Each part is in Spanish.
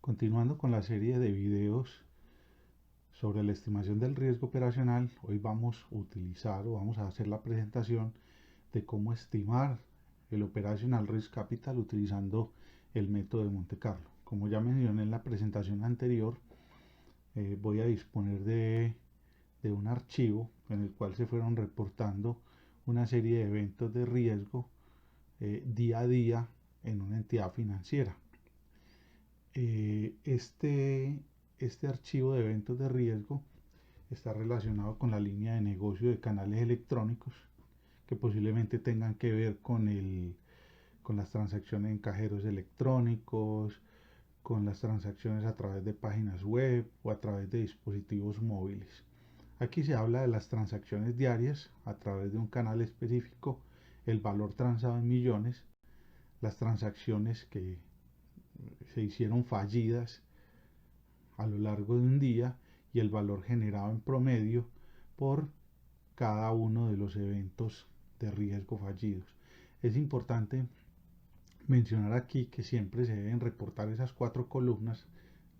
Continuando con la serie de videos sobre la estimación del riesgo operacional, hoy vamos a utilizar o vamos a hacer la presentación de cómo estimar el Operational Risk Capital utilizando el método de Monte Carlo. Como ya mencioné en la presentación anterior, voy a disponer de un archivo en el cual se fueron reportando una serie de eventos de riesgo día a día en una entidad financiera. Este archivo de eventos de riesgo está relacionado con la línea de negocio de canales electrónicos que posiblemente tengan que ver con las transacciones en cajeros electrónicos, con las transacciones a través de páginas web o a través de dispositivos móviles. Aquí se habla de las transacciones diarias a través de un canal específico, el valor transado en millones, las transacciones que se hicieron fallidas a lo largo de un día y el valor generado en promedio por cada uno de los eventos de riesgo fallidos. Es importante mencionar aquí que siempre se deben reportar esas cuatro columnas,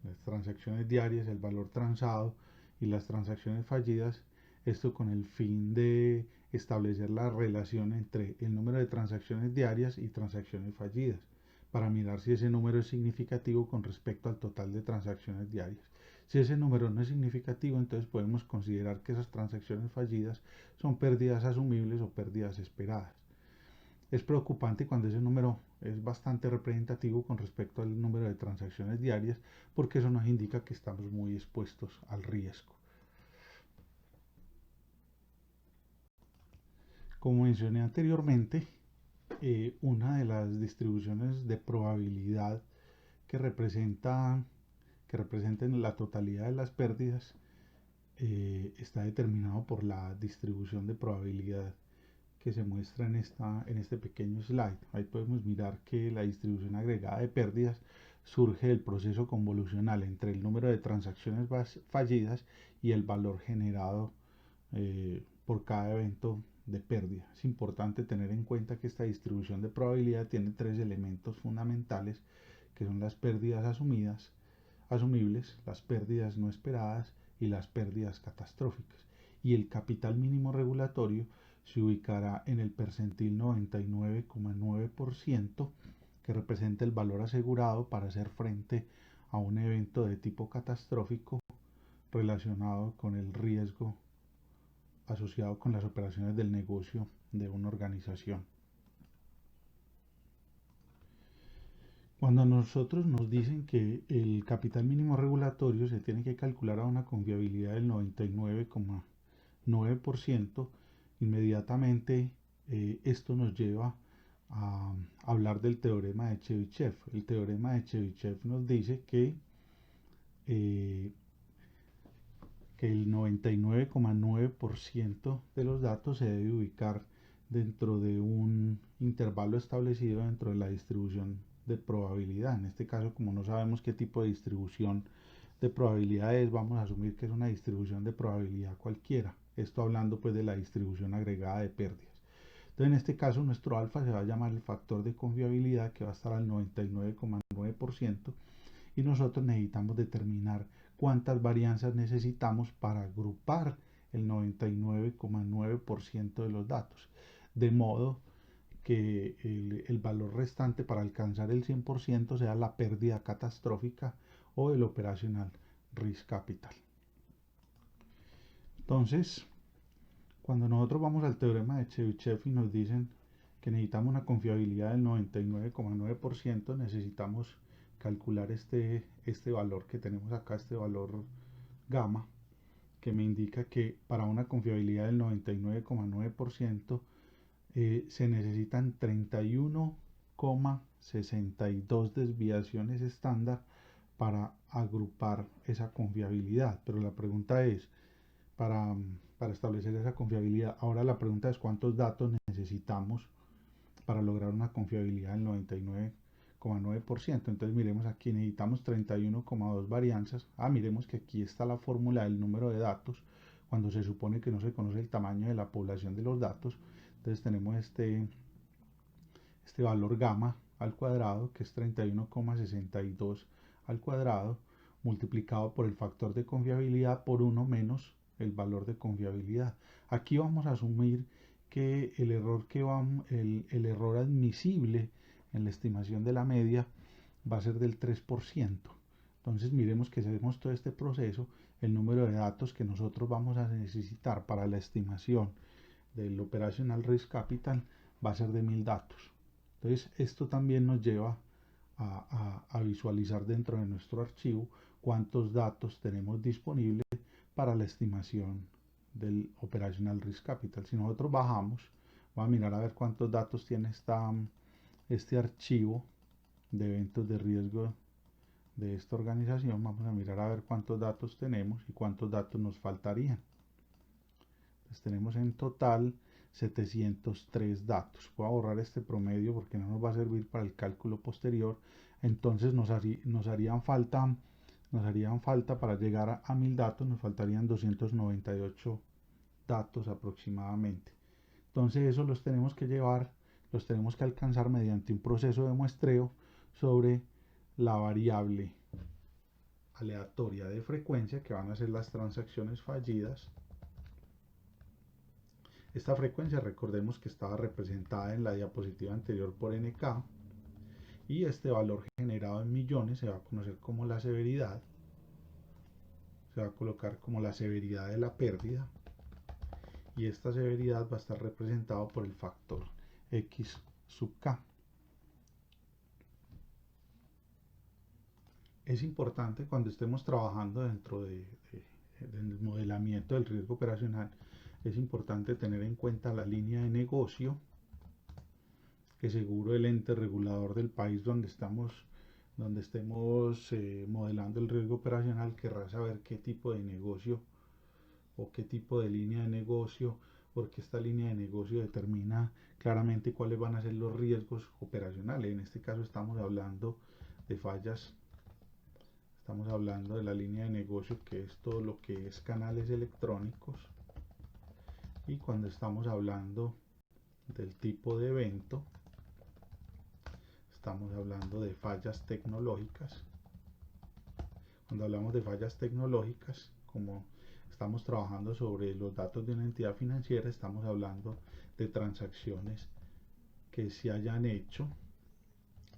las transacciones diarias, el valor transado y las transacciones fallidas, esto con el fin de establecer la relación entre el número de transacciones diarias y transacciones fallidas, para mirar si ese número es significativo con respecto al total de transacciones diarias. Si ese número no es significativo, entonces podemos considerar que esas transacciones fallidas son pérdidas asumibles o pérdidas esperadas. Es preocupante cuando ese número es bastante representativo con respecto al número de transacciones diarias, porque eso nos indica que estamos muy expuestos al riesgo. Como mencioné anteriormente, una de las distribuciones de probabilidad que representan la totalidad de las pérdidas está determinado por la distribución de probabilidad que se muestra en este pequeño slide. Ahí podemos mirar que la distribución agregada de pérdidas surge del proceso convolucional entre el número de transacciones fallidas y el valor generado por cada evento de pérdida. Es importante tener en cuenta que esta distribución de probabilidad tiene tres elementos fundamentales, que son las pérdidas asumibles, las pérdidas no esperadas y las pérdidas catastróficas. Y el capital mínimo regulatorio se ubicará en el percentil 99,9%, que representa el valor asegurado para hacer frente a un evento de tipo catastrófico relacionado con el riesgo asociado con las operaciones del negocio de una organización. Cuando a nosotros nos dicen que el capital mínimo regulatorio se tiene que calcular a una confiabilidad del 99,9%, inmediatamente esto nos lleva a hablar del teorema de Chebyshev. El teorema de Chebyshev nos dice que el 99,9% de los datos se debe ubicar dentro de un intervalo establecido dentro de la distribución de probabilidad. En este caso, como no sabemos qué tipo de distribución de probabilidad es, vamos a asumir que es una distribución de probabilidad cualquiera. Esto hablando pues de la distribución agregada de pérdidas. Entonces, en este caso, nuestro alfa se va a llamar el factor de confiabilidad, que va a estar al 99,9%, y nosotros necesitamos determinar cuántas varianzas necesitamos para agrupar el 99,9% de los datos, de modo que el valor restante para alcanzar el 100% sea la pérdida catastrófica o el operational risk capital. Entonces, cuando nosotros vamos al teorema de Chebyshev y nos dicen que necesitamos una confiabilidad del 99,9%, necesitamos calcular este valor que tenemos acá, este valor gamma, que me indica que para una confiabilidad del 99,9% se necesitan 31,62 desviaciones estándar para agrupar esa confiabilidad. Pero la pregunta es, para, para establecer esa confiabilidad, ahora la pregunta es cuántos datos necesitamos para lograr una confiabilidad del 99,9%. Entonces miremos aquí, necesitamos 31,2 varianzas. Miremos que aquí está la fórmula del número de datos cuando se supone que no se conoce el tamaño de la población de los datos. Entonces tenemos este valor gamma al cuadrado, que es 31,62 al cuadrado multiplicado por el factor de confiabilidad por 1 menos el valor de confiabilidad. Aquí vamos a asumir que el error admisible en la estimación de la media va a ser del 3%. Entonces miremos que si hacemos todo este proceso, el número de datos que nosotros vamos a necesitar para la estimación del Operational Risk Capital va a ser de 1000 datos. Entonces esto también nos lleva a visualizar dentro de nuestro archivo cuántos datos tenemos disponibles para la estimación del Operational Risk Capital. Si nosotros bajamos, vamos a mirar a ver cuántos datos tiene este archivo de eventos de riesgo de esta organización. Vamos a mirar a ver cuántos datos tenemos y cuántos datos nos faltarían. Entonces tenemos en total 703 datos. Voy a borrar este promedio porque no nos va a servir para el cálculo posterior. Entonces nos harían falta para llegar a 1000 datos, nos faltarían 298 datos aproximadamente. Entonces eso los tenemos que alcanzar mediante un proceso de muestreo sobre la variable aleatoria de frecuencia, que van a ser las transacciones fallidas. Esta frecuencia, recordemos que estaba representada en la diapositiva anterior por NK, y este valor generado en millones se va a conocer como la severidad. Se va a colocar como la severidad de la pérdida, y esta severidad va a estar representado por el factor X sub K. Es importante cuando estemos trabajando dentro del modelamiento del riesgo operacional, es importante tener en cuenta la línea de negocio, que seguro el ente regulador del país donde estemos modelando el riesgo operacional querrá saber qué tipo de negocio o qué tipo de línea de negocio, porque esta línea de negocio determina claramente cuáles van a ser los riesgos operacionales. En este caso estamos hablando de fallas, estamos hablando de la línea de negocio, que es todo lo que es canales electrónicos, y cuando estamos hablando del tipo de evento, estamos hablando de fallas tecnológicas. Cuando hablamos de fallas tecnológicas, como estamos trabajando sobre los datos de una entidad financiera, estamos hablando de transacciones que se hayan hecho,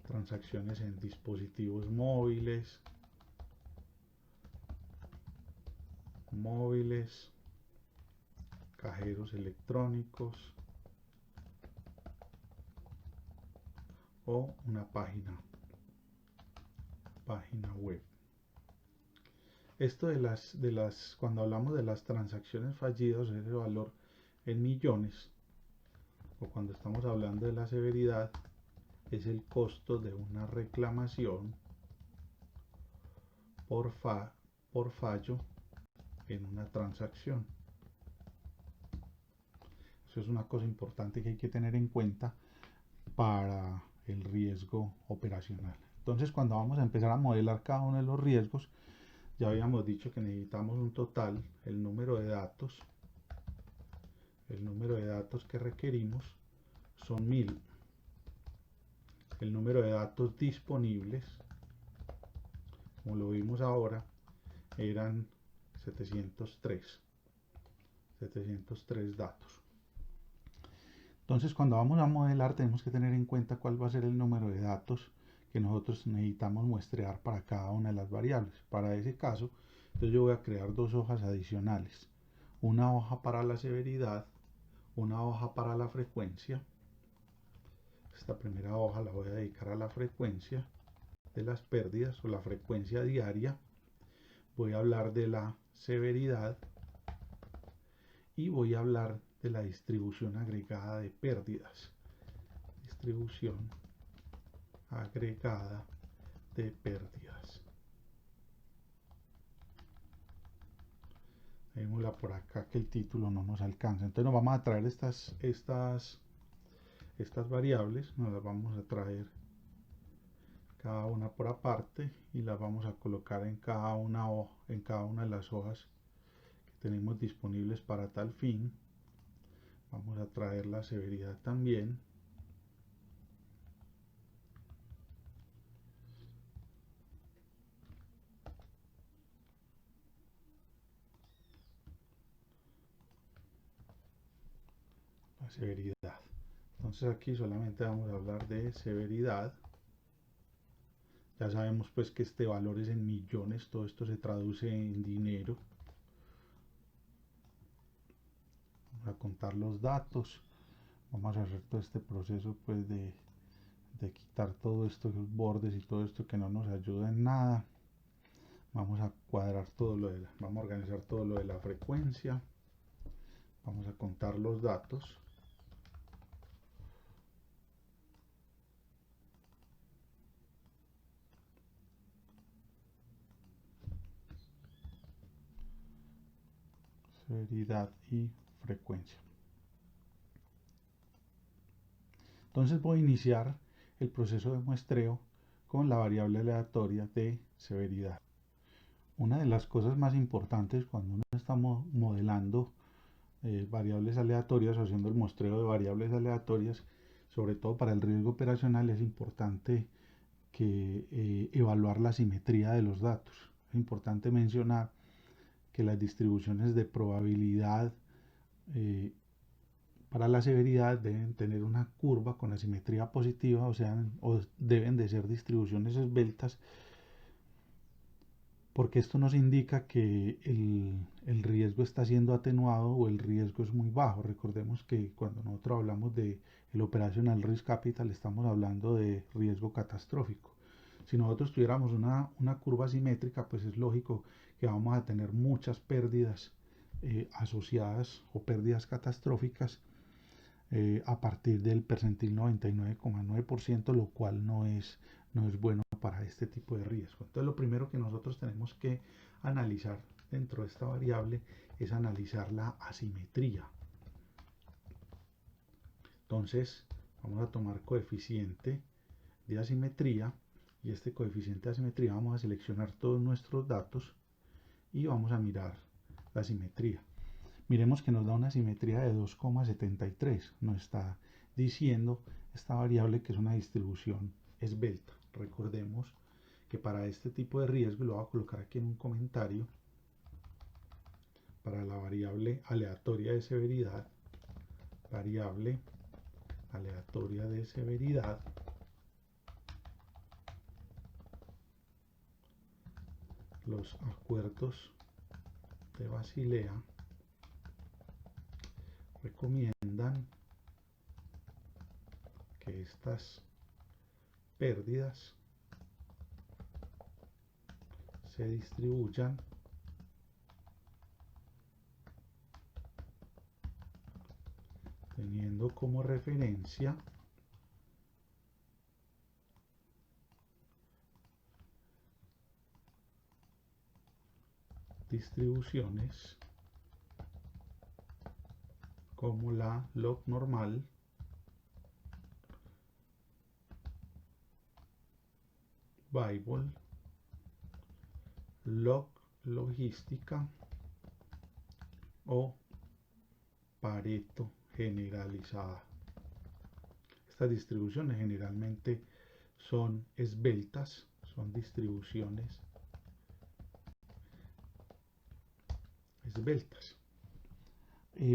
transacciones en dispositivos móviles, cajeros electrónicos o una página web. Esto cuando hablamos de las transacciones fallidas, ese valor en millones, o cuando estamos hablando de la severidad, es el costo de una reclamación por fallo en una transacción. Eso es una cosa importante que hay que tener en cuenta para el riesgo operacional. Entonces, cuando vamos a empezar a modelar cada uno de los riesgos, ya habíamos dicho que necesitamos un total, el número de datos que requerimos son 1000. El número de datos disponibles, como lo vimos ahora, eran 703 datos. Entonces, cuando vamos a modelar, tenemos que tener en cuenta cuál va a ser el número de datos que nosotros necesitamos muestrear para cada una de las variables. Para ese caso, entonces yo voy a crear dos hojas adicionales. Una hoja para la severidad, una hoja para la frecuencia. Esta primera hoja la voy a dedicar a la frecuencia de las pérdidas o la frecuencia diaria. Voy a hablar de la severidad y voy a hablar de la distribución agregada de pérdidas. Distribución agregada de pérdidas. Vémosla por acá que el título no nos alcanza. Entonces nos vamos a traer estas variables, nos las vamos a traer cada una por aparte y las vamos a colocar en cada una de las hojas que tenemos disponibles para tal fin. Vamos a traer la severidad también. severidad. Entonces aquí solamente vamos a hablar de severidad. Ya sabemos pues que este valor es en millones, todo esto se traduce en dinero. Vamos a contar los datos. Vamos a hacer todo este proceso pues de quitar todo esto, los bordes y todo esto que no nos ayuda en nada. Vamos a cuadrar todo lo de vamos a organizar todo lo de la frecuencia. Vamos a contar los datos. Severidad y frecuencia. Entonces voy a iniciar el proceso de muestreo con la variable aleatoria de severidad. Una de las cosas más importantes cuando uno está modelando variables aleatorias o haciendo el muestreo de variables aleatorias, sobre todo para el riesgo operacional, es importante que evaluar la simetría de los datos. Es importante mencionar que las distribuciones de probabilidad para la severidad deben tener una curva con asimetría positiva, o sea, deben de ser distribuciones esbeltas, porque esto nos indica que el riesgo está siendo atenuado o el riesgo es muy bajo. Recordemos que cuando nosotros hablamos de el operational risk capital estamos hablando de riesgo catastrófico. Si nosotros tuviéramos una curva simétrica, pues es lógico que vamos a tener muchas pérdidas asociadas o pérdidas catastróficas a partir del percentil 99,9%, lo cual no es bueno para este tipo de riesgo. Entonces lo primero que nosotros tenemos que analizar dentro de esta variable es analizar la asimetría. Entonces vamos a tomar coeficiente de asimetría y este coeficiente de asimetría vamos a seleccionar todos nuestros datos y vamos a mirar la asimetría. Miremos que nos da una simetría de 2,73. Nos está diciendo esta variable que es una distribución esbelta. Recordemos que para este tipo de riesgo, lo voy a colocar aquí en un comentario, para la variable aleatoria de severidad, variable aleatoria de severidad, los acuerdos de Basilea recomiendan que estas pérdidas se distribuyan teniendo como referencia distribuciones como la log normal, Weibull, log logística o Pareto generalizada. Estas distribuciones generalmente son esbeltas, son distribuciones esbeltas.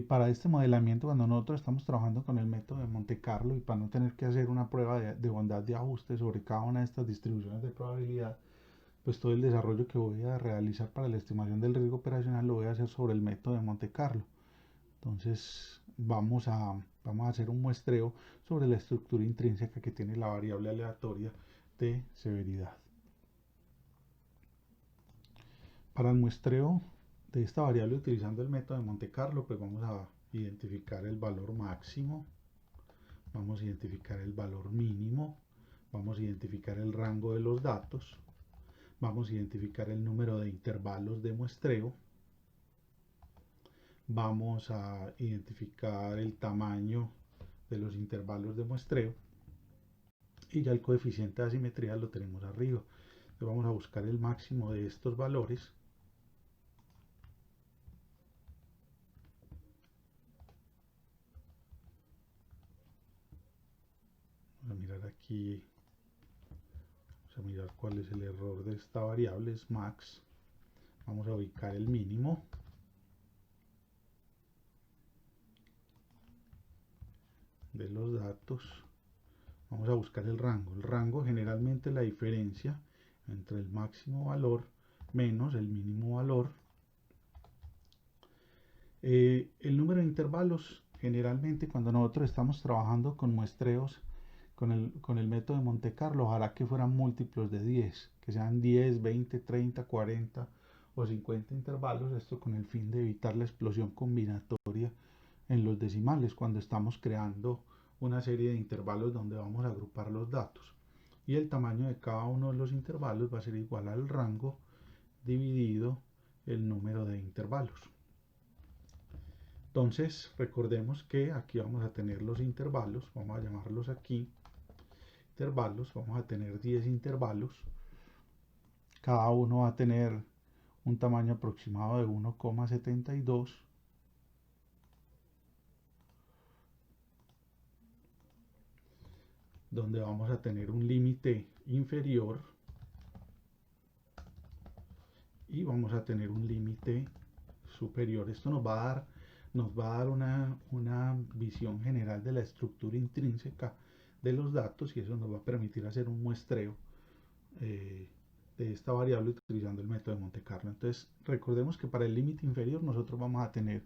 Para este modelamiento, cuando nosotros estamos trabajando con el método de Monte Carlo y para no tener que hacer una prueba de bondad de ajuste sobre cada una de estas distribuciones de probabilidad, pues todo el desarrollo que voy a realizar para la estimación del riesgo operacional lo voy a hacer sobre el método de Monte Carlo. Entonces vamos a hacer un muestreo sobre la estructura intrínseca que tiene la variable aleatoria de severidad. Para el muestreo de esta variable utilizando el método de Monte Carlo, pues vamos a identificar el valor máximo, vamos a identificar el valor mínimo, vamos a identificar el rango de los datos, vamos a identificar el número de intervalos de muestreo, vamos a identificar el tamaño de los intervalos de muestreo y ya el coeficiente de asimetría lo tenemos arriba. Entonces vamos a buscar el máximo de estos valores. Vamos a mirar aquí, vamos a mirar cuál es el error de esta variable, es max. Vamos a ubicar el mínimo. de los datos, vamos a buscar el rango. El rango generalmente es la diferencia entre el máximo valor menos el mínimo valor. El número de intervalos, generalmente cuando nosotros estamos trabajando con muestreos con el método de Monte Carlo, ojalá que fueran múltiplos de 10, que sean 10, 20, 30, 40 o 50 intervalos, esto con el fin de evitar la explosión combinatoria en los decimales cuando estamos creando una serie de intervalos donde vamos a agrupar los datos. Y el tamaño de cada uno de los intervalos va a ser igual al rango dividido el número de intervalos. Entonces recordemos que aquí vamos a tener los intervalos, vamos a llamarlos aquí intervalos, vamos a tener 10 intervalos, cada uno va a tener un tamaño aproximado de 1,72, donde vamos a tener un límite inferior y vamos a tener un límite superior. Esto nos va a dar una visión general de la estructura intrínseca de los datos y eso nos va a permitir hacer un muestreo de esta variable utilizando el método de Monte Carlo. Entonces recordemos que para el límite inferior nosotros vamos a tener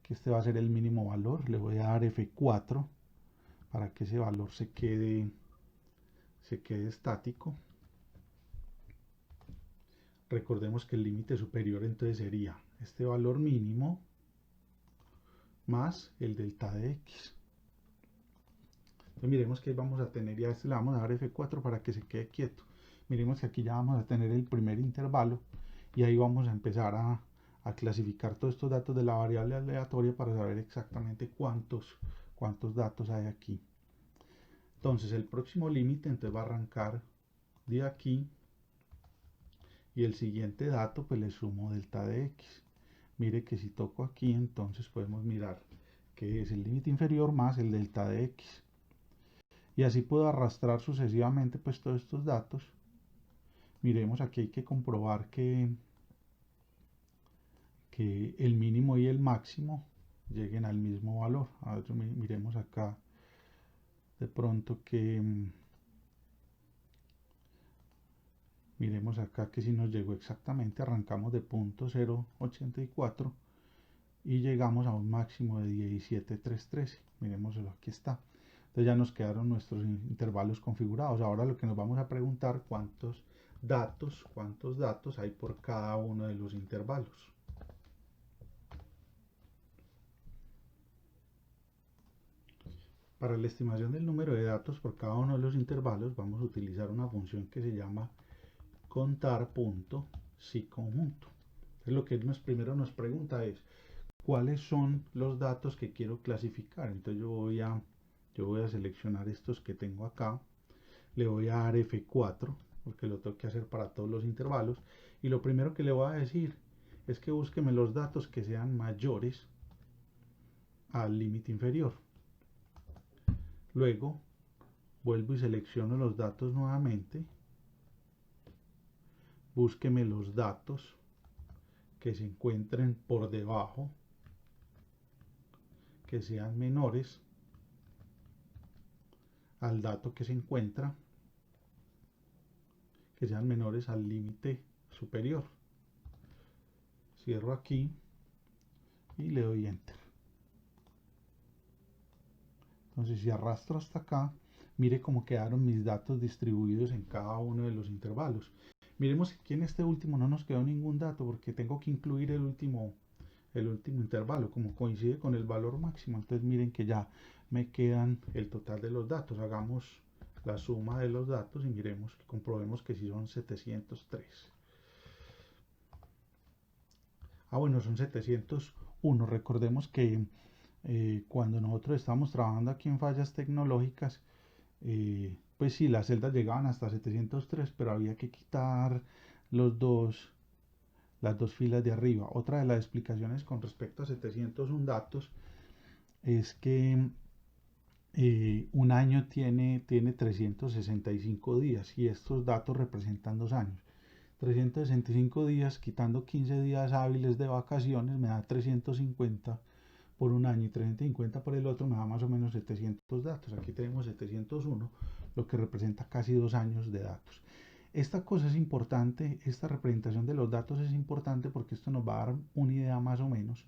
que este va a ser el mínimo valor, le voy a dar F4 para que ese valor se quede estático. Recordemos que el límite superior entonces sería este valor mínimo más el delta de x. Entonces miremos que vamos a tener, ya a este le vamos a dar F4 para que se quede quieto. Miremos que aquí ya vamos a tener el primer intervalo y ahí vamos a empezar a clasificar todos estos datos de la variable aleatoria para saber exactamente cuántos datos hay aquí. Entonces el próximo límite entonces va a arrancar de aquí y el siguiente dato pues le sumo delta de x. Mire que si toco aquí entonces podemos mirar que es el límite inferior más el delta de x. Y así puedo arrastrar sucesivamente pues todos estos datos. Miremos aquí hay que comprobar que el mínimo y el máximo lleguen al mismo valor. A ver, miremos acá de pronto que miremos acá que si nos llegó exactamente, arrancamos de punto 0.84 y llegamos a un máximo de 17.313. Miremoslo, aquí está. Entonces ya nos quedaron nuestros intervalos configurados. Ahora lo que nos vamos a preguntar cuántos datos hay por cada uno de los intervalos. Para la estimación del número de datos por cada uno de los intervalos vamos a utilizar una función que se llama contar.SIConjunto. Entonces lo que primero nos pregunta es cuáles son los datos que quiero clasificar. Entonces yo voy a seleccionar estos que tengo acá, le voy a dar F4 porque lo tengo que hacer para todos los intervalos y lo primero que le voy a decir es que búsqueme los datos que sean mayores al límite inferior. Luego vuelvo y selecciono los datos nuevamente, búsqueme los datos que se encuentren por debajo, que sean menores al dato que se encuentra, que sean menores al límite superior. Cierro aquí y le doy enter. Entonces si arrastro hasta acá, mire cómo quedaron mis datos distribuidos en cada uno de los intervalos. Miremos que aquí en este último no nos quedó ningún dato porque tengo que incluir el último intervalo, como coincide con el valor máximo. Entonces miren que ya me quedan el total de los datos. Hagamos la suma de los datos y miremos, comprobemos que si son 703. Bueno, son 701. Recordemos que cuando nosotros estábamos trabajando aquí en fallas tecnológicas, pues sí, las celdas llegaban hasta 703, pero había que quitar las dos filas de arriba. Otra de las explicaciones con respecto a 701 datos es que un año tiene 365 días y estos datos representan 2 años. 365 días quitando 15 días hábiles de vacaciones me da 350, por un año y 350 por el otro, me da más o menos 700 datos. Aquí tenemos 701, lo que representa casi 2 años de datos. Esta cosa es importante, esta representación de los datos es importante porque esto nos va a dar una idea más o menos,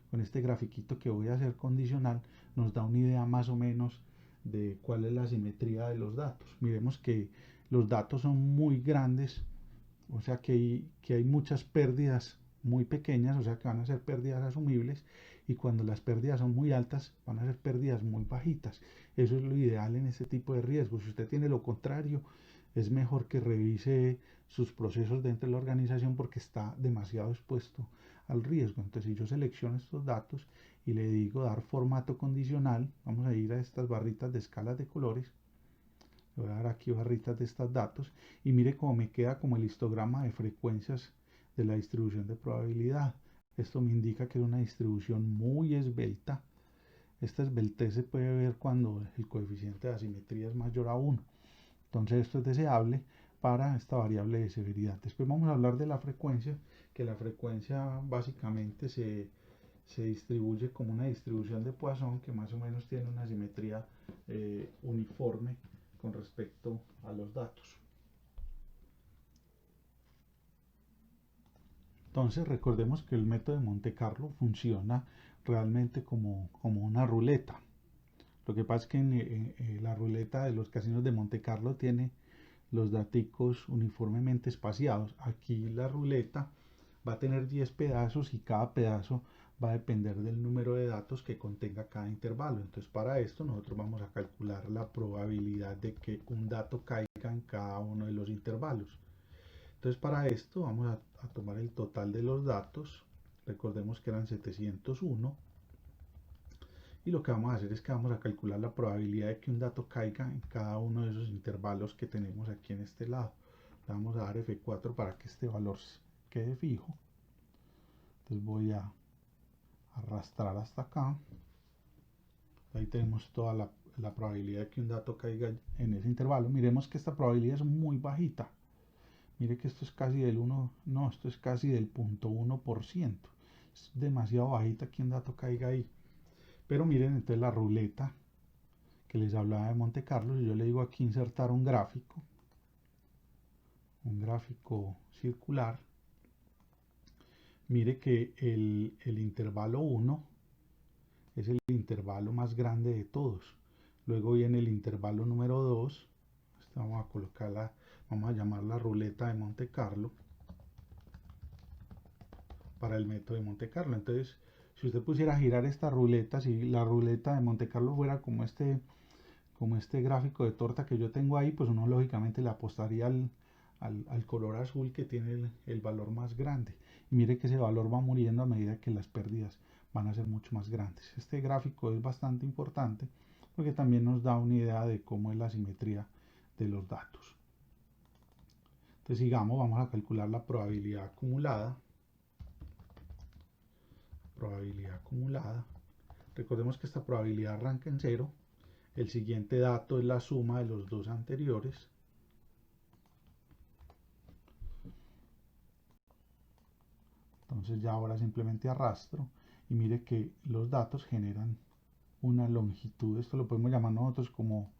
con este grafiquito que voy a hacer condicional, nos da una idea más o menos de cuál es la simetría de los datos. Miremos que los datos son muy grandes, o sea que hay muchas pérdidas muy pequeñas, o sea que van a ser pérdidas asumibles, y cuando las pérdidas son muy altas, van a ser pérdidas muy bajitas. Eso es lo ideal en este tipo de riesgos. Si usted tiene lo contrario, es mejor que revise sus procesos dentro de la organización porque está demasiado expuesto al riesgo. Entonces, si yo selecciono estos datos y le digo dar formato condicional, vamos a ir a estas barritas de escalas de colores, le voy a dar aquí barritas de estos datos y mire cómo me queda como el histograma de frecuencias de la distribución de probabilidad. Esto me indica que es una distribución muy esbelta. Esta esbeltez se puede ver cuando el coeficiente de asimetría es mayor a 1. Entonces esto es deseable para esta variable de severidad. Después vamos a hablar de la frecuencia, que la frecuencia básicamente se distribuye como una distribución de Poisson que más o menos tiene una simetría uniforme con respecto a los datos. Entonces recordemos que el método de Monte Carlo funciona realmente como una ruleta. Lo que pasa es que la ruleta de los casinos de Monte Carlo tiene los daticos uniformemente espaciados. Aquí la ruleta va a tener 10 pedazos y cada pedazo va a depender del número de datos que contenga cada intervalo. Entonces para esto nosotros vamos a calcular la probabilidad de que un dato caiga en cada uno de los intervalos. Entonces para esto vamos a tomar el total de los datos. Recordemos que eran 701. Y lo que vamos a hacer es que vamos a calcular la probabilidad de que un dato caiga en cada uno de esos intervalos que tenemos aquí en este lado. Le vamos a dar F4 para que este valor quede fijo. Entonces voy a arrastrar hasta acá. Ahí tenemos toda la probabilidad de que un dato caiga en ese intervalo. Miremos que esta probabilidad es muy bajita. Mire que esto es casi del 1, no, esto es casi del 0.1%. Es demasiado bajita que un dato caiga ahí. Pero miren, entonces la ruleta que les hablaba de Monte Carlo, si yo le digo aquí insertar un gráfico circular, mire que el intervalo 1 es el intervalo más grande de todos. Luego viene el intervalo número 2, vamos a colocarla, vamos a llamar la ruleta de Monte Carlo para el método de Monte Carlo. Entonces, si usted pusiera a girar esta ruleta, si la ruleta de Monte Carlo fuera como este gráfico de torta que yo tengo ahí, pues uno lógicamente le apostaría al color azul que tiene el valor más grande. Y mire que ese valor va muriendo a medida que las pérdidas van a ser mucho más grandes. Este gráfico es bastante importante porque también nos da una idea de cómo es la simetría de los datos. Entonces sigamos, vamos a calcular la probabilidad acumulada. Probabilidad acumulada. Recordemos que esta probabilidad arranca en 0. El siguiente dato es la suma de los dos anteriores. Entonces ya ahora simplemente arrastro y mire que los datos generan una longitud. Esto lo podemos llamar nosotros como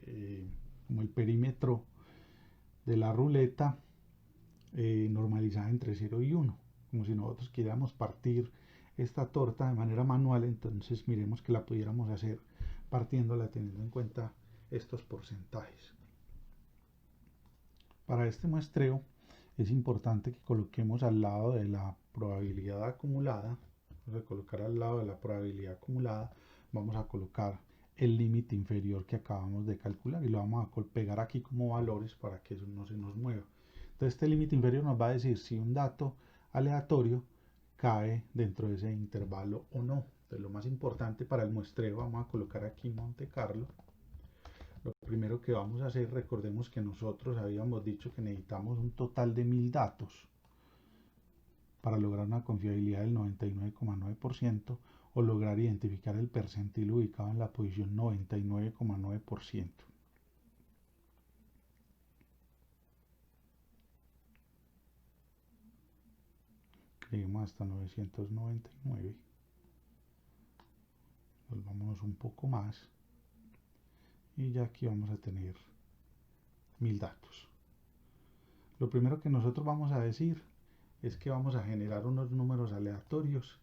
el perímetro de la ruleta normalizada entre 0 y 1. Como si nosotros quisiéramos partir esta torta de manera manual, entonces miremos que la pudiéramos hacer partiéndola teniendo en cuenta estos porcentajes. Para este muestreo es importante que coloquemos al lado de la probabilidad acumulada, vamos a colocar al lado de la probabilidad acumulada, vamos a colocar el límite inferior que acabamos de calcular y lo vamos a pegar aquí como valores para que eso no se nos mueva. Entonces este límite inferior nos va a decir si un dato aleatorio cae dentro de ese intervalo o no. Entonces lo más importante para el muestreo, vamos a colocar aquí Monte Carlo. Lo primero que vamos a hacer, recordemos que nosotros habíamos dicho que necesitamos un total de 1000 datos para lograr una confiabilidad del 99,9% o lograr identificar el percentil ubicado en la posición 99,9%. Lleguemos hasta 999. Volvámonos un poco más y ya aquí vamos a tener 1000 datos. Lo primero que nosotros vamos a decir es que vamos a generar unos números aleatorios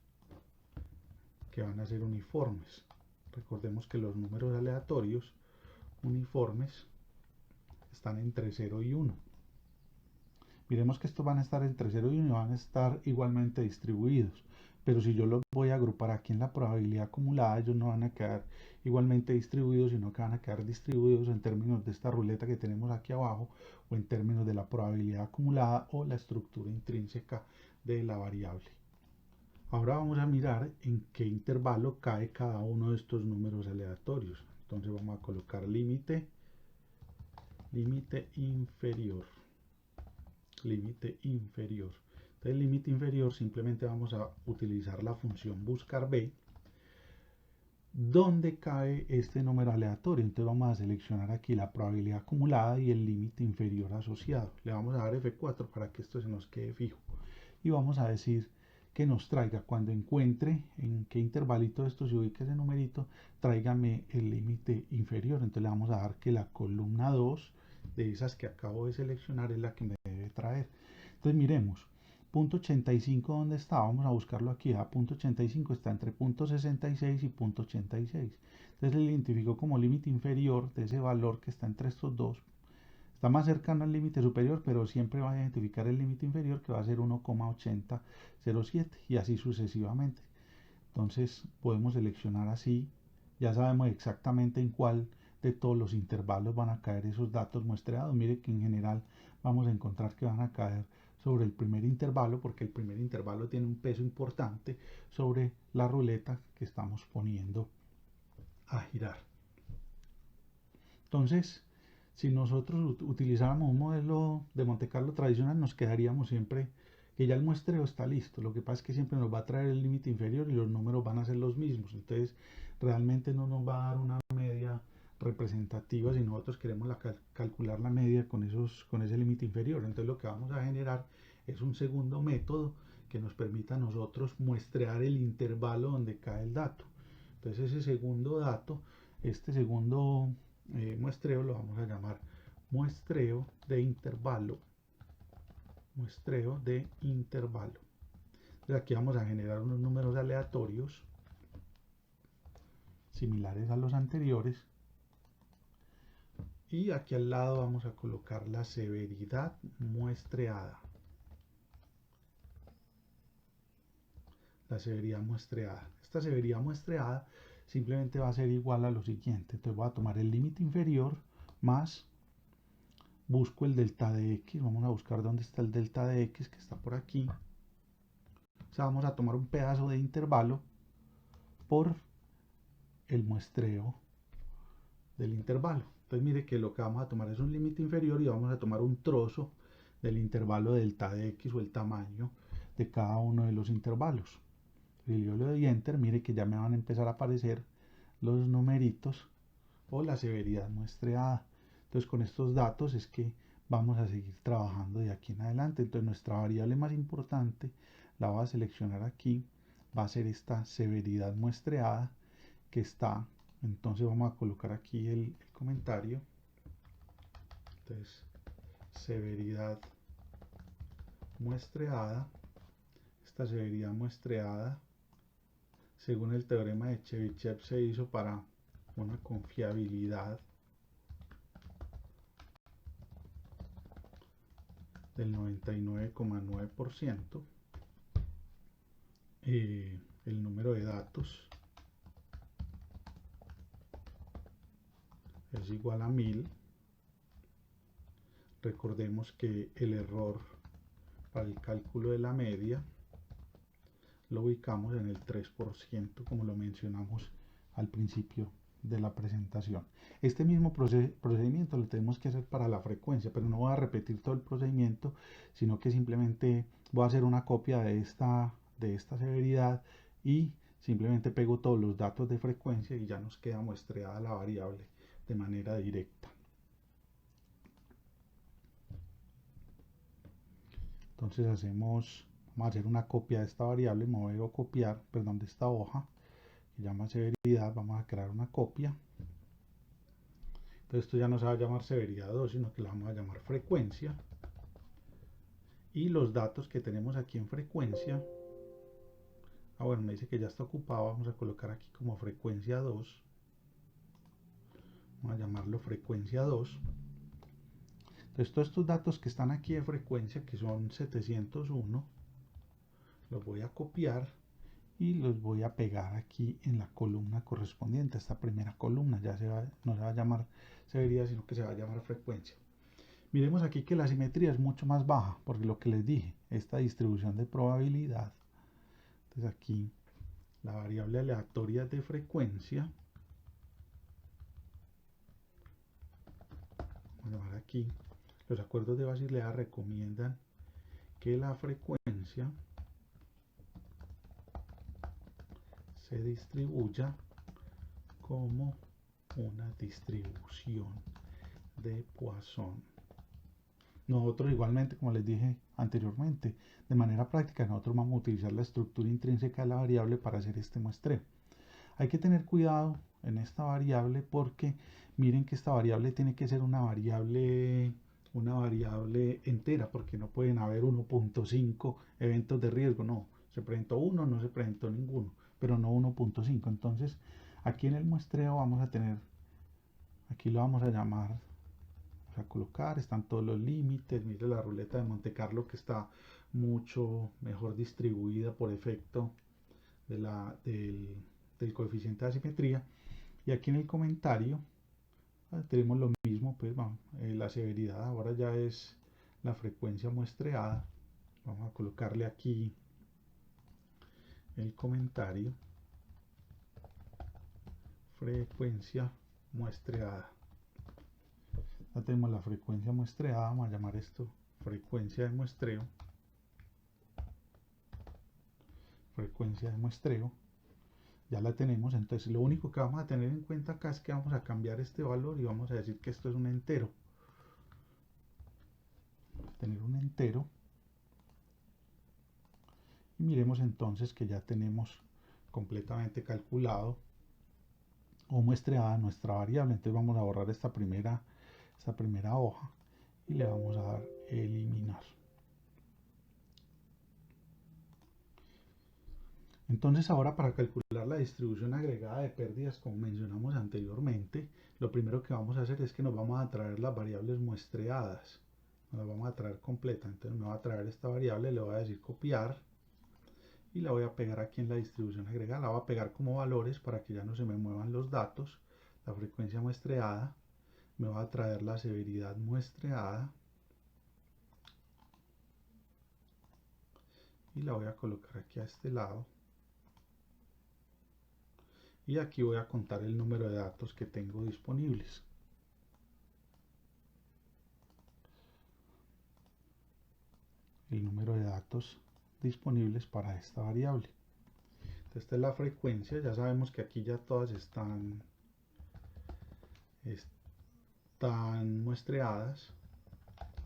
que van a ser uniformes. Recordemos que los números aleatorios uniformes están entre 0 y 1. Miremos que estos van a estar entre 0 y 1 y van a estar igualmente distribuidos. Pero si yo los voy a agrupar aquí en la probabilidad acumulada, ellos no van a quedar igualmente distribuidos, sino que van a quedar distribuidos en términos de esta ruleta que tenemos aquí abajo, o en términos de la probabilidad acumulada o la estructura intrínseca de la variable. Ahora vamos a mirar en qué intervalo cae cada uno de estos números aleatorios. Entonces vamos a colocar límite inferior. Límite inferior. Entonces el límite inferior simplemente vamos a utilizar la función buscar b, donde cae este número aleatorio. Entonces vamos a seleccionar aquí la probabilidad acumulada y el límite inferior asociado. Le vamos a dar F4 para que esto se nos quede fijo. Y vamos a decir que nos traiga, cuando encuentre en qué intervalito de esto se ubica ese numerito, tráigame el límite inferior. Entonces le vamos a dar que la columna 2 de esas que acabo de seleccionar es la que me debe traer. Entonces miremos, punto 85, ¿dónde está? Vamos a buscarlo aquí. Punto 85 está entre punto 66 y punto 86. Entonces le identifico como límite inferior de ese valor que está entre estos dos. Está más cercano al límite superior, pero siempre va a identificar el límite inferior, que va a ser 1,807 y así sucesivamente. Entonces podemos seleccionar así. Ya sabemos exactamente en cuál de todos los intervalos van a caer esos datos muestreados. Mire que en general vamos a encontrar que van a caer sobre el primer intervalo, porque el primer intervalo tiene un peso importante sobre la ruleta que estamos poniendo a girar. Entonces, si nosotros utilizáramos un modelo de Monte Carlo tradicional, nos quedaríamos siempre que ya el muestreo está listo. Lo que pasa es que siempre nos va a traer el límite inferior y los números van a ser los mismos. Entonces, realmente no nos va a dar una media representativa si nosotros queremos calcular la media con ese límite inferior. Entonces, lo que vamos a generar es un segundo método que nos permita a nosotros muestrear el intervalo donde cae el dato. Entonces, ese segundo dato, este segundo muestreo lo vamos a llamar muestreo de intervalo. Muestreo de intervalo. Entonces aquí vamos a generar unos números aleatorios similares a los anteriores. Y aquí al lado vamos a colocar la severidad muestreada. La severidad muestreada. Esta severidad muestreada simplemente va a ser igual a lo siguiente. Entonces voy a tomar el límite inferior más, busco el delta de x, vamos a buscar dónde está el delta de x, que está por aquí. O sea, vamos a tomar un pedazo de intervalo por el muestreo del intervalo. Entonces mire que lo que vamos a tomar es un límite inferior y vamos a tomar un trozo del intervalo delta de x, o el tamaño de cada uno de los intervalos. Si yo le doy enter, mire que ya me van a empezar a aparecer los numeritos o la severidad muestreada. Entonces con estos datos es que vamos a seguir trabajando de aquí en adelante. Entonces nuestra variable más importante la voy a seleccionar aquí, va a ser esta severidad muestreada que está. Entonces vamos a colocar aquí el comentario. Entonces severidad muestreada, esta severidad muestreada según el teorema de Chebyshev se hizo para una confiabilidad del 99,9%. El número de datos es igual a 1000. Recordemos que el error para el cálculo de la media lo ubicamos en el 3%, como lo mencionamos al principio de la presentación. Este mismo procedimiento lo tenemos que hacer para la frecuencia, pero no voy a repetir todo el procedimiento, sino que simplemente voy a hacer una copia de esta severidad y simplemente pego todos los datos de frecuencia y ya nos queda muestreada la variable de manera directa. Entonces vamos a hacer una copia de esta variable, me voy a copiar, perdón, de esta hoja, que llama severidad, vamos a crear una copia. Entonces esto ya no se va a llamar severidad 2, sino que la vamos a llamar frecuencia. Y los datos que tenemos aquí en frecuencia, bueno, me dice que ya está ocupado, vamos a colocar aquí como frecuencia 2. Vamos a llamarlo frecuencia 2. Entonces todos estos datos que están aquí de frecuencia, que son 701, los voy a copiar y los voy a pegar aquí en la columna correspondiente a esta primera columna. Ya no se va a llamar severidad, sino que se va a llamar frecuencia. Miremos aquí que la simetría es mucho más baja, porque lo que les dije, esta distribución de probabilidad. Entonces aquí la variable aleatoria de frecuencia, vamos a llamar aquí, los acuerdos de Basilea recomiendan que la frecuencia se distribuya como una distribución de Poisson. Nosotros igualmente, como les dije anteriormente, de manera práctica nosotros vamos a utilizar la estructura intrínseca de la variable para hacer este muestreo. Hay que tener cuidado en esta variable porque miren que esta variable tiene que ser una variable entera, porque no pueden haber 1.5 eventos de riesgo, no, se presentó uno, no se presentó ninguno, pero no 1.5. Entonces aquí en el muestreo vamos a tener, aquí lo vamos a llamar, vamos a colocar, están todos los límites, mire la ruleta de Monte Carlo que está mucho mejor distribuida por efecto del coeficiente de asimetría. Y aquí en el comentario tenemos lo mismo, pues vamos, la severidad ahora ya es la frecuencia muestreada. Vamos a colocarle aquí el comentario, frecuencia muestreada. Ya tenemos la frecuencia muestreada, vamos a llamar esto frecuencia de muestreo. Frecuencia de muestreo. Ya la tenemos, entonces lo único que vamos a tener en cuenta acá es que vamos a cambiar este valor y vamos a decir que esto es un entero. Tener un entero. Y miremos entonces que ya tenemos completamente calculado o muestreada nuestra variable. Entonces vamos a borrar esta primera hoja y le vamos a dar eliminar. Entonces ahora para calcular la distribución agregada de pérdidas, como mencionamos anteriormente, lo primero que vamos a hacer es que nos vamos a traer las variables muestreadas. Nos las vamos a traer completa. Entonces me voy a traer esta variable, le voy a decir copiar y la voy a pegar aquí en la distribución agregada. La voy a pegar como valores para que ya no se me muevan los datos. La frecuencia muestreada, me va a traer la severidad muestreada y la voy a colocar aquí a este lado. Y aquí voy a contar el número de datos que tengo disponibles. El número de datos disponibles para esta variable. Entonces, esta es la frecuencia. Ya sabemos que aquí ya todas están muestreadas.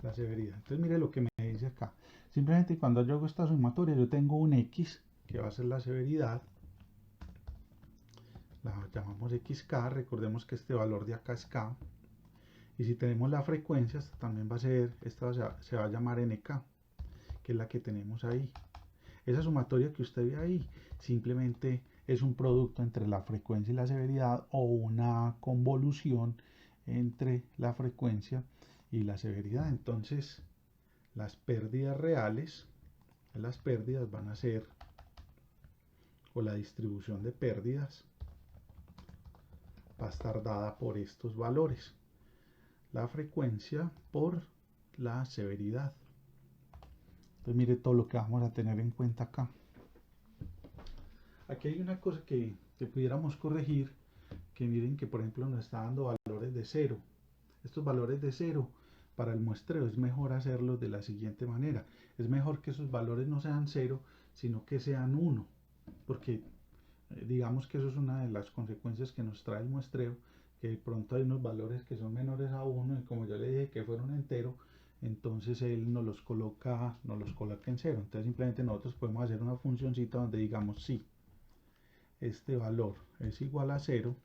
La severidad. Entonces mire lo que me dice acá. Simplemente cuando yo hago esta sumatoria yo tengo un X que va a ser la severidad. La llamamos XK. Recordemos que este valor de acá es K. Y si tenemos la frecuencia, esta también va a ser, se va a llamar NK, que es la que tenemos ahí. Esa sumatoria que usted ve ahí simplemente es un producto entre la frecuencia y la severidad o una convolución entre la frecuencia y la severidad. Entonces las pérdidas reales, las pérdidas van a ser, o la distribución de pérdidas va a estar dada por estos valores, la frecuencia por la severidad. Entonces mire todo lo que vamos a tener en cuenta acá. Aquí hay una cosa que pudiéramos corregir, que miren que por ejemplo nos está dando valores de 0. Estos valores de 0 para el muestreo es mejor hacerlos de la siguiente manera. Es mejor que esos valores no sean 0, sino que sean 1, porque digamos que eso es una de las consecuencias que nos trae el muestreo, que de pronto hay unos valores que son menores a 1 y como yo le dije que fueron entero, entonces él nos los coloca en 0. Entonces simplemente nosotros podemos hacer una funcioncita donde digamos sí, este valor es igual a 0,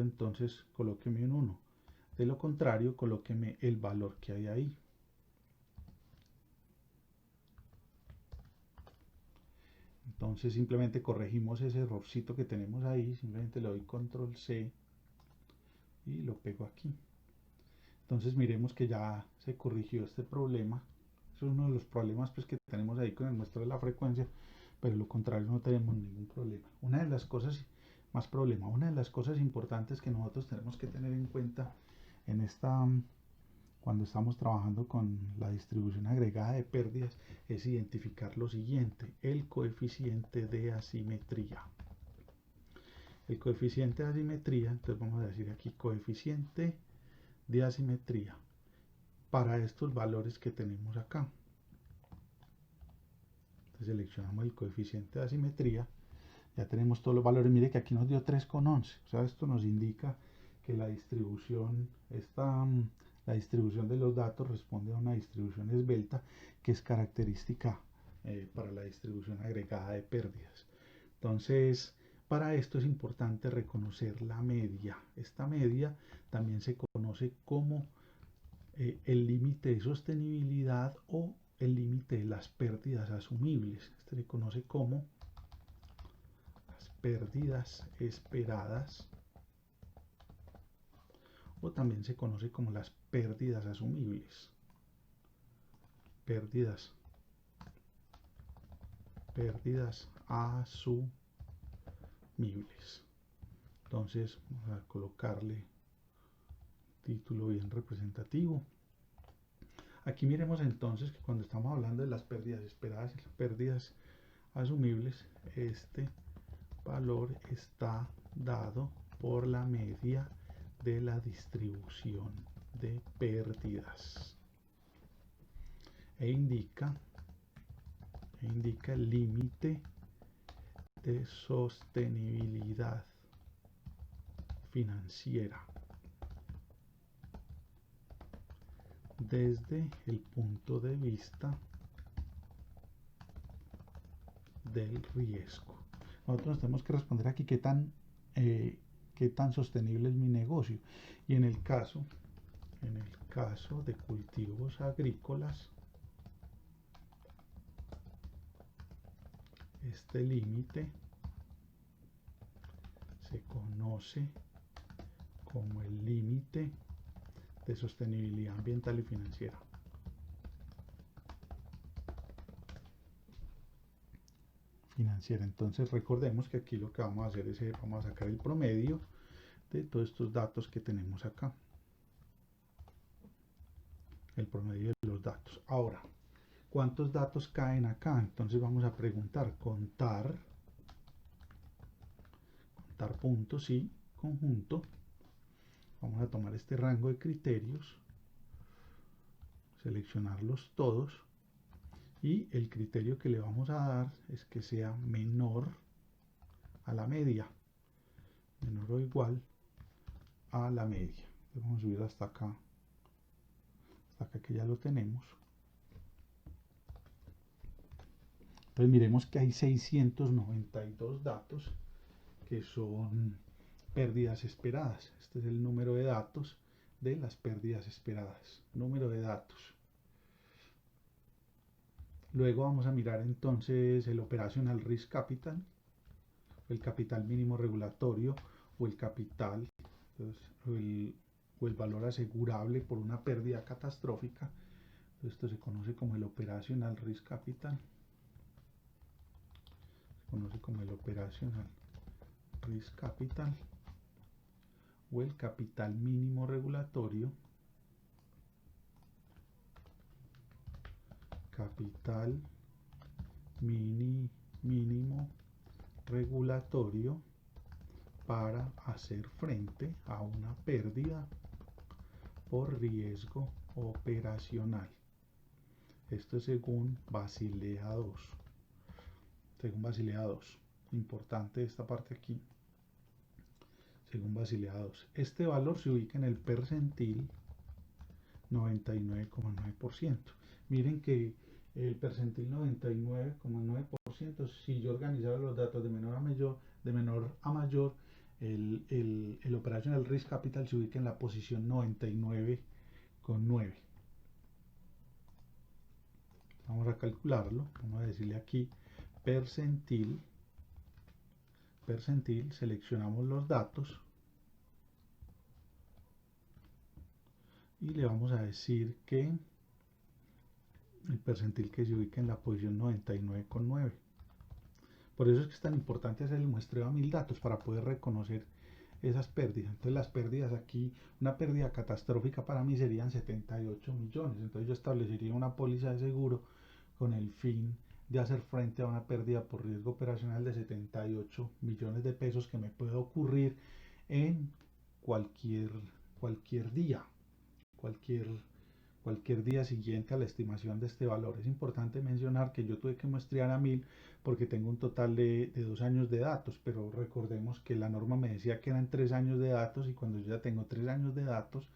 entonces colóqueme un 1. De lo contrario, colóqueme el valor que hay ahí. Entonces simplemente corregimos ese errorcito que tenemos ahí, simplemente le doy control C y lo pego aquí. Entonces miremos que ya se corrigió este problema. Eso es uno de los problemas pues, que tenemos ahí con el muestro de la frecuencia, pero lo contrario no tenemos ningún problema. Una de las cosas importantes que nosotros tenemos que tener en cuenta en cuando estamos trabajando con la distribución agregada de pérdidas es identificar lo siguiente: el coeficiente de asimetría. El coeficiente de asimetría, entonces vamos a decir aquí coeficiente de asimetría para estos valores que tenemos acá. Entonces seleccionamos el coeficiente de asimetría, ya tenemos todos los valores. Mire que aquí nos dio 3,11, o sea, esto nos indica que la distribución de los datos responde a una distribución esbelta que es característica para la distribución agregada de pérdidas. Entonces, para esto es importante reconocer la media. Esta media también se conoce como el límite de sostenibilidad o el límite de las pérdidas asumibles. Este se conoce como las pérdidas esperadas o también se conoce como las pérdidas asumibles. Pérdidas asumibles. Entonces vamos a colocarle título bien representativo. Aquí miremos entonces que cuando estamos hablando de las pérdidas esperadas y las pérdidas asumibles, este valor está dado por la media de la distribución de pérdidas e indica el límite de sostenibilidad financiera desde el punto de vista del riesgo. Nosotros tenemos que responder aquí qué tan sostenible es mi negocio, y en el caso de cultivos agrícolas, este límite se conoce como el límite de sostenibilidad ambiental y financiera. Entonces recordemos que aquí lo que vamos a hacer es vamos a sacar el promedio de todos estos datos que tenemos acá. El promedio de los datos. Ahora, ¿cuántos datos caen acá? Entonces vamos a preguntar, contar puntos y conjunto. Vamos a tomar este rango de criterios, seleccionarlos todos, y el criterio que le vamos a dar es que sea menor a la media, menor o igual a la media. Vamos a subir hasta acá que ya lo tenemos. Entonces miremos que hay 692 datos que son pérdidas esperadas. Este es el número de datos de las pérdidas esperadas. Número de datos. Luego vamos a mirar entonces el Operational Risk Capital, el capital mínimo regulatorio o el capital, entonces, o el valor asegurable por una pérdida catastrófica. Esto se conoce como el Operational Risk Capital. Se conoce como el Operational Risk Capital o el capital mínimo regulatorio. Capital mínimo regulatorio para hacer frente a una pérdida por riesgo operacional. Esto es según Basilea II. Importante esta parte aquí. Según Basilea II. Este valor se ubica en el percentil 99,9%. Miren que el percentil 99,9%, si yo organizara los datos de menor a mayor, el Operational Risk Capital se ubica en la posición 99,9. Vamos a calcularlo, vamos a decirle aquí percentil, seleccionamos los datos y le vamos a decir que el percentil que se ubica en la posición 99,9. Por eso es que es tan importante hacer el muestreo a 1000 datos para poder reconocer esas pérdidas. Entonces las pérdidas aquí, una pérdida catastrófica para mí serían 78 millones. Entonces yo establecería una póliza de seguro con el fin de hacer frente a una pérdida por riesgo operacional de 78 millones de pesos que me puede ocurrir en cualquier, cualquier día, cualquier día siguiente a la estimación de este valor. Es importante mencionar que yo tuve que muestrear a 1000 porque tengo un total de 2 años de datos, pero recordemos que la norma me decía que eran 3 años de datos y cuando yo ya tengo 3 años de datos,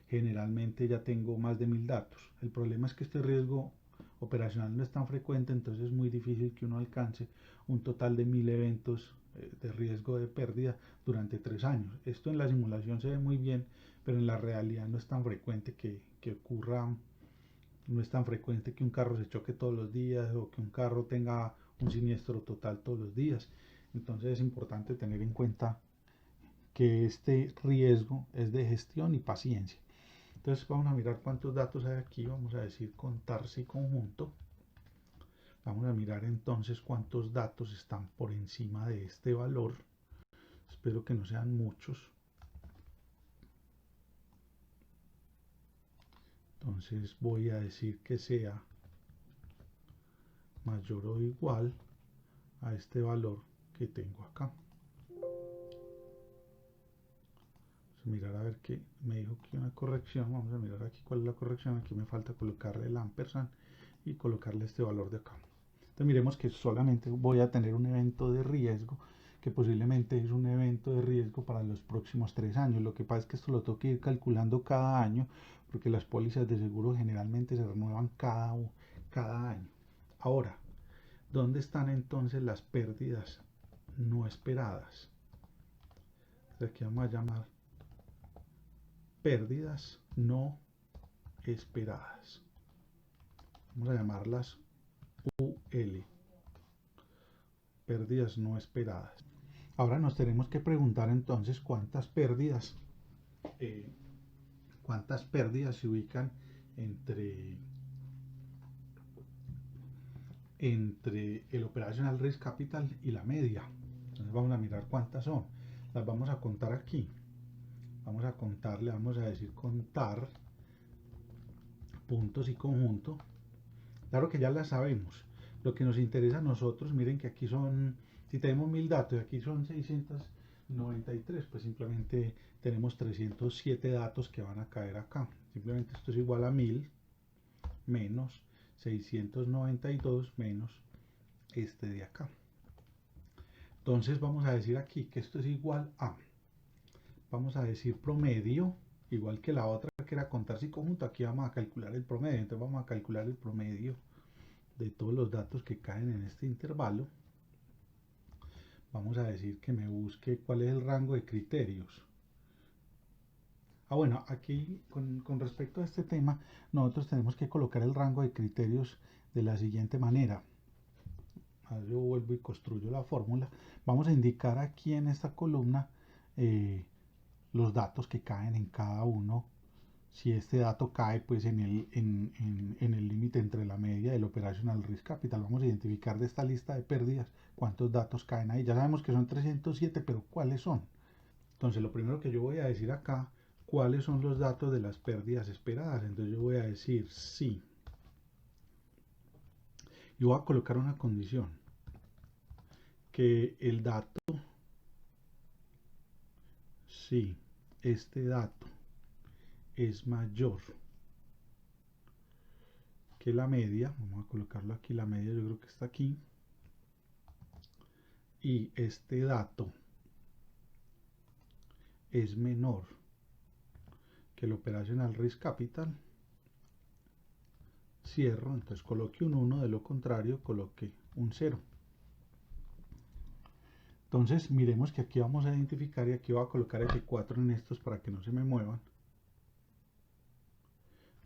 generalmente ya tengo más de 1000 datos. El problema es que este riesgo operacional no es tan frecuente, entonces es muy difícil que uno alcance un total de 1000 eventos de riesgo de pérdida durante 3 años. Esto en la simulación se ve muy bien, pero en la realidad no es tan frecuente que ocurra, no es tan frecuente que un carro se choque todos los días o que un carro tenga un siniestro total todos los días. Entonces es importante tener en cuenta que este riesgo es de gestión y paciencia. Entonces vamos a mirar cuántos datos hay aquí, vamos a decir contar si conjunto. Vamos a mirar entonces cuántos datos están por encima de este valor. Espero que no sean muchos. Entonces voy a decir que sea mayor o igual a este valor que tengo acá. Vamos a mirar a ver qué me dijo que una corrección. Vamos a mirar aquí cuál es la corrección. Aquí me falta colocarle el ampersand y colocarle este valor de acá. Entonces miremos que solamente voy a tener un evento de riesgo que posiblemente es un evento de riesgo para los próximos 3 años. Lo que pasa es que esto lo tengo que ir calculando cada año porque las pólizas de seguro generalmente se renuevan cada año. Ahora, ¿dónde están entonces las pérdidas no esperadas? Entonces aquí vamos a llamar pérdidas no esperadas. Vamos a llamarlas UL, pérdidas no esperadas. Ahora nos tenemos que preguntar entonces cuántas pérdidas se ubican entre el Operational Risk Capital y la media. Entonces vamos a mirar cuántas son. Las vamos a contar aquí. Vamos a contar, le vamos a decir contar puntos y conjunto. Claro que ya las sabemos. Lo que nos interesa a nosotros, miren que aquí son, si tenemos 1000 datos, aquí son 693, pues simplemente tenemos 307 datos que van a caer acá. Simplemente esto es igual a 1000 menos 692 menos este de acá. Entonces vamos a decir aquí que esto es igual a, vamos a decir promedio, igual que la otra que era contar si conjunto, aquí vamos a calcular el promedio. Entonces vamos a calcular el promedio de todos los datos que caen en este intervalo. Vamos a decir que me busque cuál es el rango de criterios. Bueno, aquí con respecto a este tema, nosotros tenemos que colocar el rango de criterios de la siguiente manera. Yo vuelvo y construyo la fórmula. Vamos a indicar aquí en esta columna los datos que caen en cada uno. Si este dato cae pues en el límite entre la media y el Operational Risk Capital, vamos a identificar de esta lista de pérdidas cuántos datos caen ahí. Ya sabemos que son 307, pero ¿cuáles son? Entonces lo primero que yo voy a decir acá, ¿cuáles son los datos de las pérdidas esperadas? Entonces yo voy a decir sí. Yo voy a colocar una condición, que el dato, si este dato es mayor que la media, vamos a colocarlo aquí, la media yo creo que está aquí, y este dato es menor que el Operational Risk Capital, cierro, entonces coloque un 1, de lo contrario coloque un 0. Entonces miremos que aquí vamos a identificar y aquí voy a colocar F4 en estos para que no se me muevan.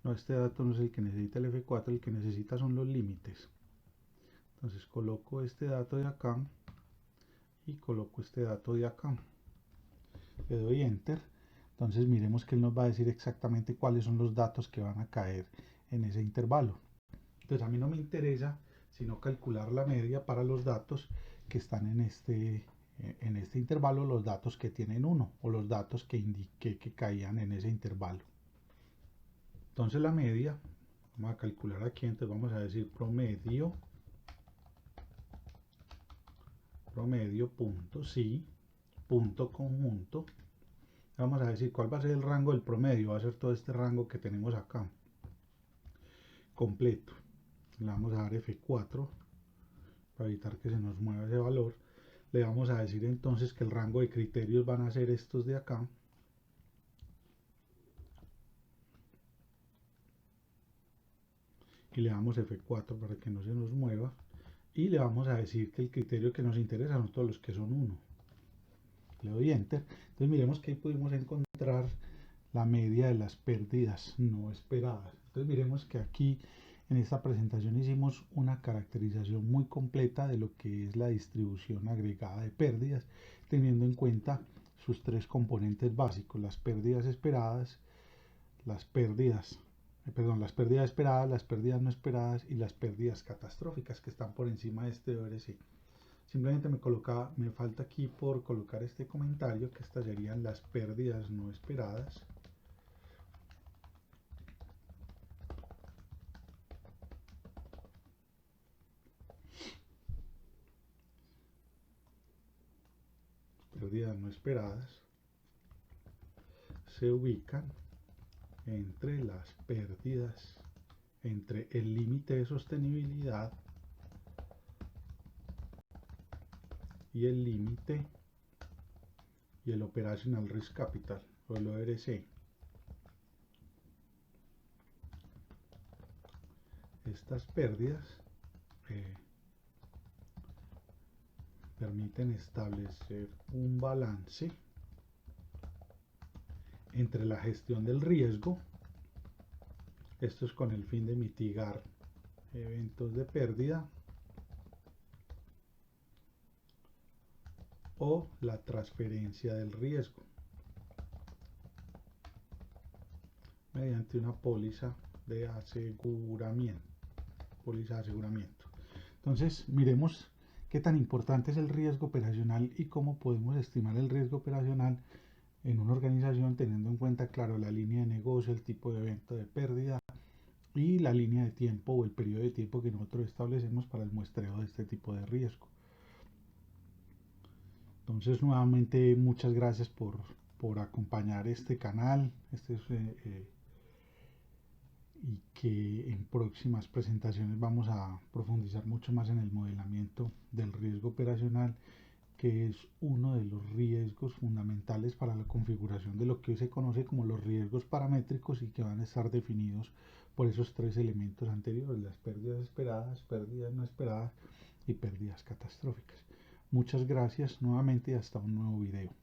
No, este dato no es el que necesita el F4, el que necesita son los límites. Entonces coloco este dato de acá y coloco este dato de acá. Le doy Enter. Entonces miremos que él nos va a decir exactamente cuáles son los datos que van a caer en ese intervalo. Entonces a mí no me interesa sino calcular la media para los datos que están en este intervalo, los datos que tienen 1 o los datos que indiqué que caían en ese intervalo. Entonces la media, vamos a calcular aquí, entonces vamos a decir promedio punto sí, punto conjunto. Vamos a decir cuál va a ser el rango del promedio, va a ser todo este rango que tenemos acá, completo. Le vamos a dar F4 para evitar que se nos mueva ese valor. Le vamos a decir entonces que el rango de criterios van a ser estos de acá. Y le damos F4 para que no se nos mueva. Y le vamos a decir que el criterio que nos interesa son todos los que son 1. Le doy Enter. Entonces miremos que ahí pudimos encontrar la media de las pérdidas no esperadas. Entonces miremos que aquí en esta presentación hicimos una caracterización muy completa de lo que es la distribución agregada de pérdidas, teniendo en cuenta sus tres componentes básicos: las pérdidas esperadas, las pérdidas esperadas, las pérdidas no esperadas y las pérdidas catastróficas que están por encima de este ORC. Simplemente me falta aquí por colocar este comentario, que estas serían las pérdidas no esperadas. Pérdidas no esperadas se ubican entre las pérdidas, entre el límite de sostenibilidad y el límite y el Operational Risk Capital, o el ORC. Estas pérdidas permiten establecer un balance entre la gestión del riesgo, esto es con el fin de mitigar eventos de pérdida, o la transferencia del riesgo mediante una póliza de aseguramiento. Entonces miremos qué tan importante es el riesgo operacional y cómo podemos estimar el riesgo operacional en una organización, teniendo en cuenta, claro, la línea de negocio, el tipo de evento de pérdida y la línea de tiempo o el periodo de tiempo que nosotros establecemos para el muestreo de este tipo de riesgo. Entonces nuevamente muchas gracias por acompañar este canal, y que en próximas presentaciones vamos a profundizar mucho más en el modelamiento del riesgo operacional, que es uno de los riesgos fundamentales para la configuración de lo que hoy se conoce como los riesgos paramétricos y que van a estar definidos por esos tres elementos anteriores: las pérdidas esperadas, pérdidas no esperadas y pérdidas catastróficas. Muchas gracias nuevamente y hasta un nuevo video.